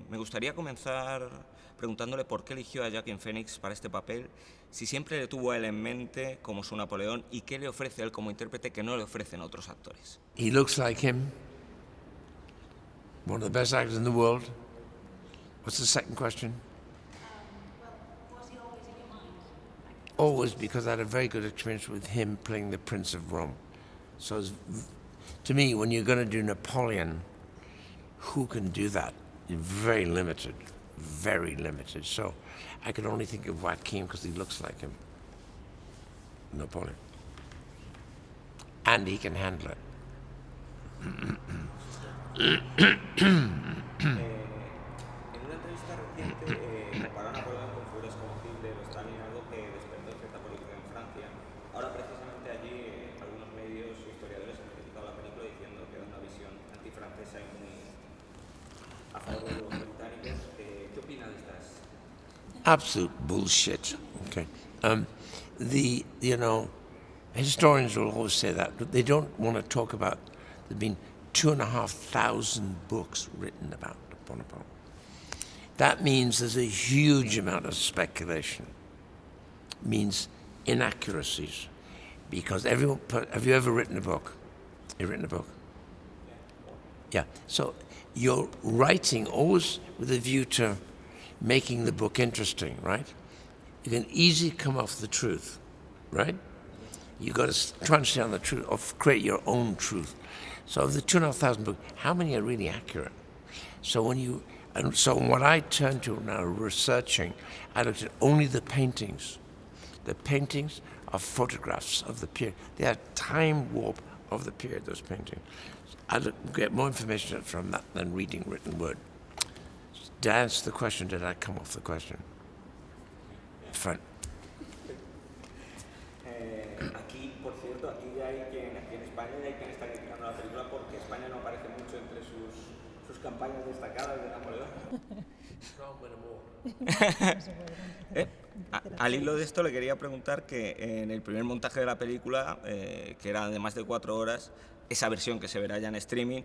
Me gustaría comenzar preguntándole por qué eligió a Joaquin Phoenix para este papel, si siempre le tuvo a él en mente como su Napoleón y qué le ofrece a él como intérprete que no le ofrecen otros actores. He looks like him, one of the best actors in the world. What's the second question? Was he always in your mind? Always, because I had a very good experience with him playing the Prince of Rome. So to me, when you're going to do Napoleon, who can do that? Very limited, very limited. So I could only think of Joaquin because he looks like him, Napoleon. And he can handle it. En una entrevista reciente comparó a Napoleón con figuras como Hitler o Stalin, algo que despertó cierta polémica en Francia. Ahora precisamente allí algunos medios o historiadores han criticado la película diciendo que da una visión antifrancesa y muy a favor de los británicos. ¿Qué opina de estas? Absolute bullshit. Okay. Historians will always say that, but they don't want to talk about there've been 2,500 books written about Bonaparte. That means there's a huge amount of speculation. It means inaccuracies, because everyone. Have you ever written a book? You've written a book. Yeah. So you're writing always with a view to making the book interesting, right? You can easily come off the truth, right? You got to try and stay on the truth, or create your own truth. So of the 2,500 books, how many are really accurate? So what I turned to now researching, I looked at only the paintings. The paintings are photographs of the period. They are time warp of the period, those paintings. I get more information from that than reading written word. To answer the question, did I come off the question? Front. Aquí, por cierto, aquí en España hay quien está criticando la película porque España no aparece mucho entre sus campañas destacadas de Napoleón. Al hilo de esto le quería preguntar que en el primer montaje de la película, que era de más de 4 horas, esa versión que se verá ya en streaming,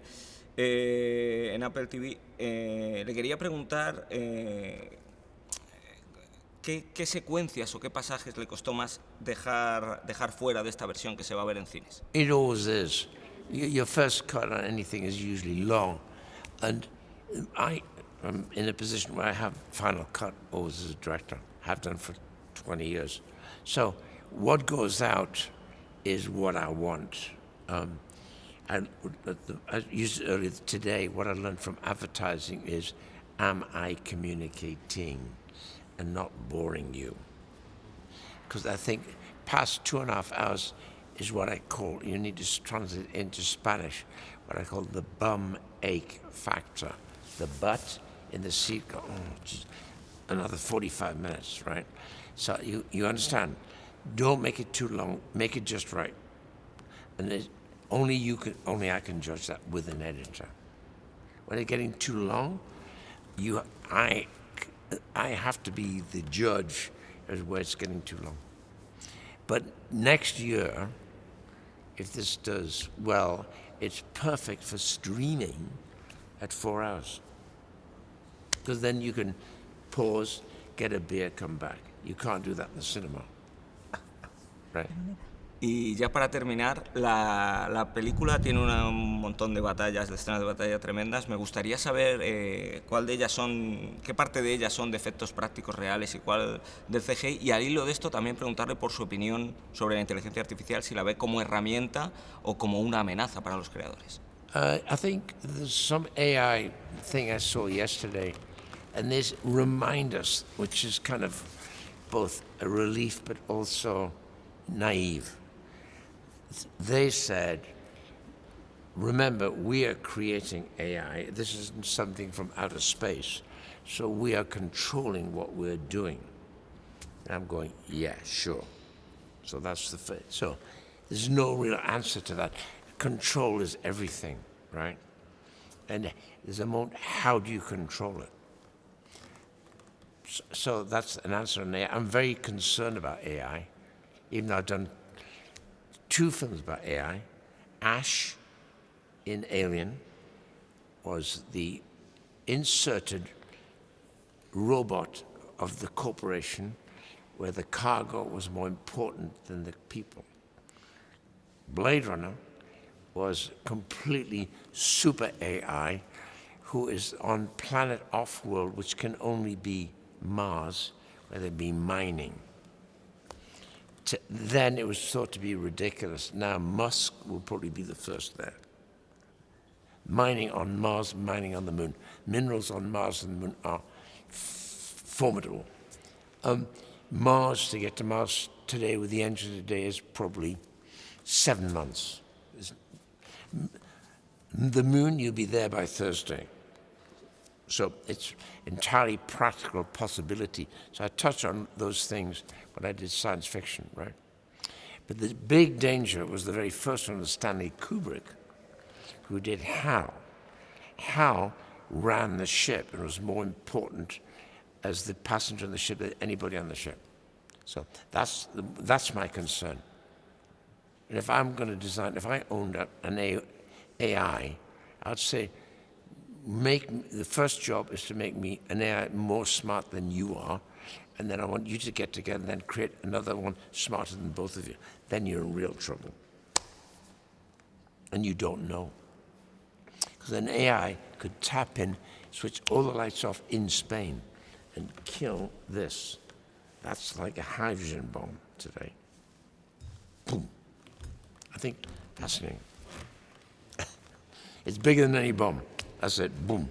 en Apple TV, le quería preguntar ¿qué secuencias o qué pasajes le costó más dejar fuera de esta versión que se va a ver en cines? It always is. Your first cut on anything is usually long. And I am in a position where I have final cut always as a director. Have done for 20 years. So what goes out is what I want. And I used it earlier today, what I learned from advertising is, am I communicating and not boring you? Because I think past 2.5 hours is what I call, you need to translate into Spanish, what I call the bum ache factor. The butt in the seat, go, oh, geez, another 45 minutes, right? So you understand, don't make it too long, make it just right. And only I can judge that with an editor. When it's getting too long, I have to be the judge as where it's getting too long. But next year, if this does well, it's perfect for streaming at 4 hours. Because then you can pause, get a beer, come back. You can't do that in the cinema. Right? Y ya para terminar, la película tiene un montón de batallas, de escenas de batalla tremendas. Me gustaría saber qué parte de ellas son de efectos prácticos reales y cuál del CGI. Y al hilo de esto también preguntarle por su opinión sobre la inteligencia artificial, si la ve como herramienta o como una amenaza para los creadores. I think there's some AI thing I saw yesterday, and this remind us, which is kind of both a relief but also naive. They said, remember, we are creating AI. This isn't something from outer space. So we are controlling what we're doing. And I'm going, yeah, sure. So that's the fit. So there's no real answer to that. Control is everything, right? And there's a moment, how do you control it? So that's an answer on AI. I'm very concerned about AI, even though I've done 2 films about AI. Ash in Alien was the inserted robot of the corporation where the cargo was more important than the people. Blade Runner was completely super AI who is on planet off-world, which can only be Mars, where they'd be mining. Then it was thought to be ridiculous. Now Musk will probably be the first there. Mining on Mars, mining on the moon. Minerals on Mars and the moon are formidable. Mars, to get to Mars today with the engine today is probably 7 months. The moon, you'll be there by Thursday. So it's entirely practical possibility. So I touched on those things when I did science fiction, right? But the big danger was the very first one was Stanley Kubrick, who did HAL. HAL ran the ship and was more important as the passenger on the ship than anybody on the ship. So that's my concern. And if I'm going to design, if I owned an AI, I'd say, the first job is to make me an AI more smart than you are, and then I want you to get together and then create another one smarter than both of you. Then you're in real trouble. And you don't know. Because an AI could tap in, switch all the lights off in Spain, and kill this. That's like a hydrogen bomb today. Boom. I think fascinating. It's bigger than any bomb. That's it, boom.